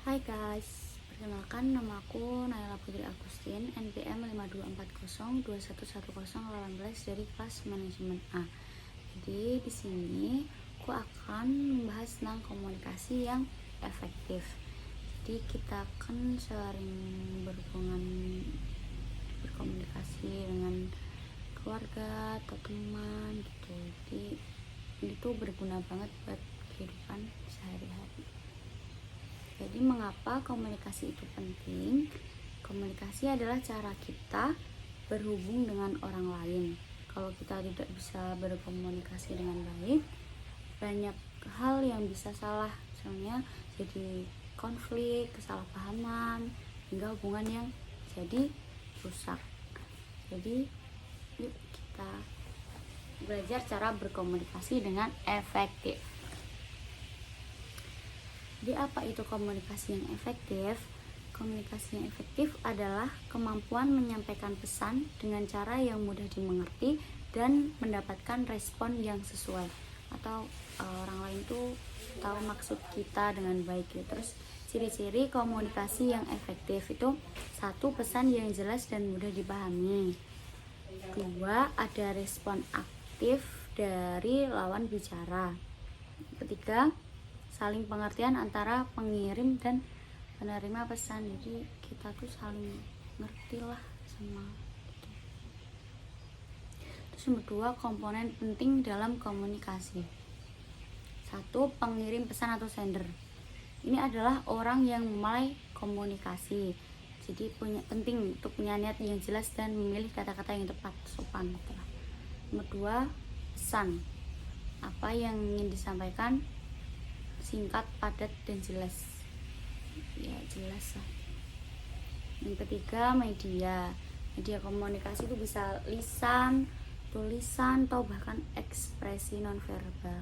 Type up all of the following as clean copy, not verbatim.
Hai guys, perkenalkan nama aku Naila Putri Agustin, NPM 5240211018 dari kelas manajemen A. Jadi di sini aku akan membahas tentang komunikasi yang efektif. Jadi kita akan sering berkomunikasi dengan keluarga atau teman gitu. Jadi itu berguna banget buat kehidupan sehari-hari. Jadi mengapa komunikasi itu penting? Komunikasi adalah cara kita berhubung dengan orang lain. Kalau kita tidak bisa berkomunikasi dengan baik, banyak hal yang bisa salah, misalnya jadi konflik, kesalahpahaman, hingga hubungan yang jadi rusak. Jadi yuk kita belajar cara berkomunikasi dengan efektif. Jadi apa itu komunikasi yang efektif? Komunikasi yang efektif adalah kemampuan menyampaikan pesan dengan cara yang mudah dimengerti dan mendapatkan respon yang sesuai. Atau orang lain tuh tahu maksud kita dengan baik gitu. Terus ciri-ciri komunikasi yang efektif itu: 1. Pesan yang jelas dan mudah dipahami. 2. Ada respon aktif dari lawan bicara. 3. Saling pengertian antara pengirim dan penerima pesan. Jadi kita tuh saling ngerti lah sama gitu. Terus nomor 2, komponen penting dalam komunikasi. 1. Pengirim pesan atau sender. Ini adalah orang yang memulai komunikasi. Jadi penting untuk punya niat yang jelas dan memilih kata-kata yang tepat, sopan gitu. Nomor 2, pesan. Apa yang ingin disampaikan singkat, padat, dan jelas. Ya jelas lah. Yang ketiga, media. Media komunikasi itu bisa lisan, tulisan, atau bahkan ekspresi nonverbal.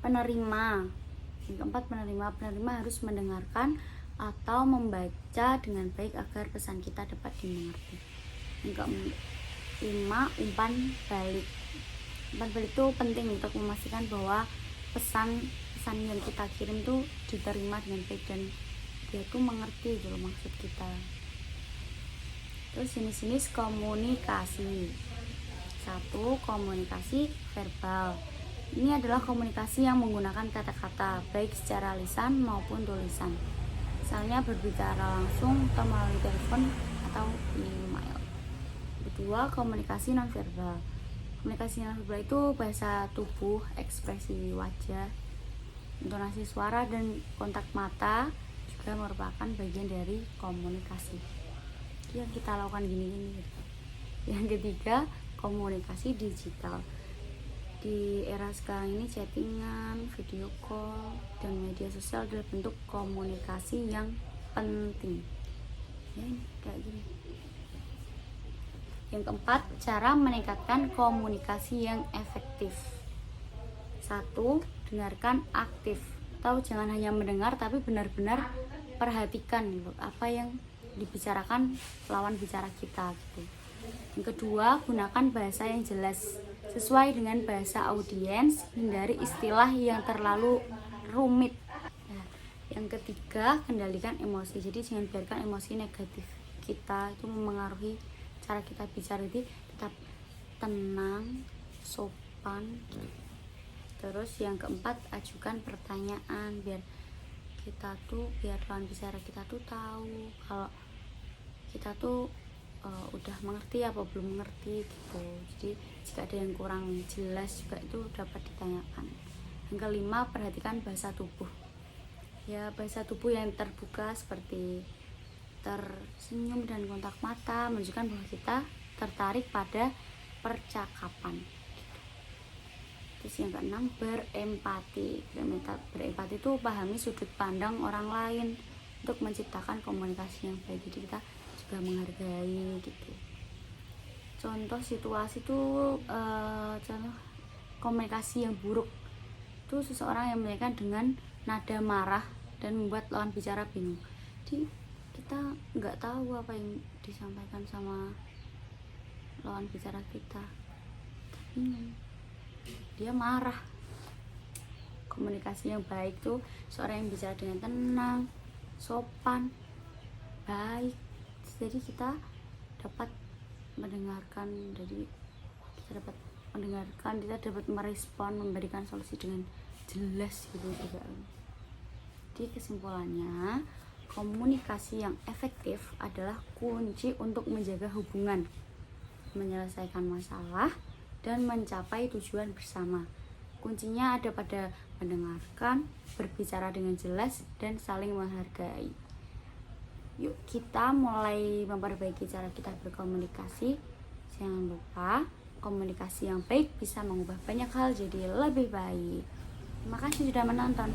Penerima. Yang keempat, penerima. Penerima harus mendengarkan atau membaca dengan baik agar pesan kita dapat dimengerti. Yang kelima, umpan balik. Umpan balik itu penting untuk memastikan bahwa pesan yang kita kirim tuh diterima dengan baik dan dia tuh mengerti dulu maksud kita. Terus jenis-jenis komunikasi. 1. Komunikasi verbal. Ini adalah komunikasi yang menggunakan kata-kata baik secara lisan maupun tulisan. Misalnya berbicara langsung atau melalui telepon atau email. 2. Komunikasi nonverbal. Komunikasi nonverbal itu bahasa tubuh, ekspresi wajah, intonasi suara, dan kontak mata juga merupakan bagian dari komunikasi yang kita lakukan gini-gini gitu. Yang ketiga, komunikasi digital. Di era sekarang ini chattingan, video call, dan media sosial adalah bentuk komunikasi yang penting. Ya, kayak gini. Yang keempat, cara meningkatkan komunikasi yang efektif. 1. Dengarkan aktif. Atau jangan hanya mendengar tapi benar-benar perhatikan gitu, apa yang dibicarakan lawan bicara kita gitu. Yang kedua, gunakan bahasa yang jelas sesuai dengan bahasa audiens, hindari istilah yang terlalu rumit. Yang ketiga, kendalikan emosi. Jadi jangan biarkan emosi negatif kita itu memengaruhi cara kita bicara. Jadi tetap tenang, sopan. Terus yang keempat, ajukan pertanyaan biar lawan bicara kita tuh tahu kalau kita tuh udah mengerti apa belum mengerti gitu. Jadi jika ada yang kurang jelas juga itu dapat ditanyakan. Yang kelima, perhatikan bahasa tubuh. Ya, bahasa tubuh yang terbuka seperti tersenyum dan kontak mata menunjukkan bahwa kita tertarik pada percakapan. Terus yang keenam, berempati. Berempati itu pahami sudut pandang orang lain untuk menciptakan komunikasi yang baik. Jadi kita juga menghargai gitu. Contoh situasi itu contoh komunikasi yang buruk itu seseorang yang menyampaikan dengan nada marah dan membuat lawan bicara bingung. Jadi kita nggak tahu apa yang disampaikan sama lawan bicara kita, bingung, dia marah. Komunikasi yang baik tuh seorang yang bicara dengan tenang, sopan, baik. Jadi kita dapat mendengarkan, kita dapat merespon, memberikan solusi dengan jelas gitu juga. Jadi kesimpulannya, komunikasi yang efektif adalah kunci untuk menjaga hubungan, menyelesaikan masalah, dan mencapai tujuan bersama. Kuncinya ada pada mendengarkan, berbicara dengan jelas, dan saling menghargai. Yuk kita mulai memperbaiki cara kita berkomunikasi. Jangan lupa, komunikasi yang baik bisa mengubah banyak hal jadi lebih baik. Terima kasih sudah menonton.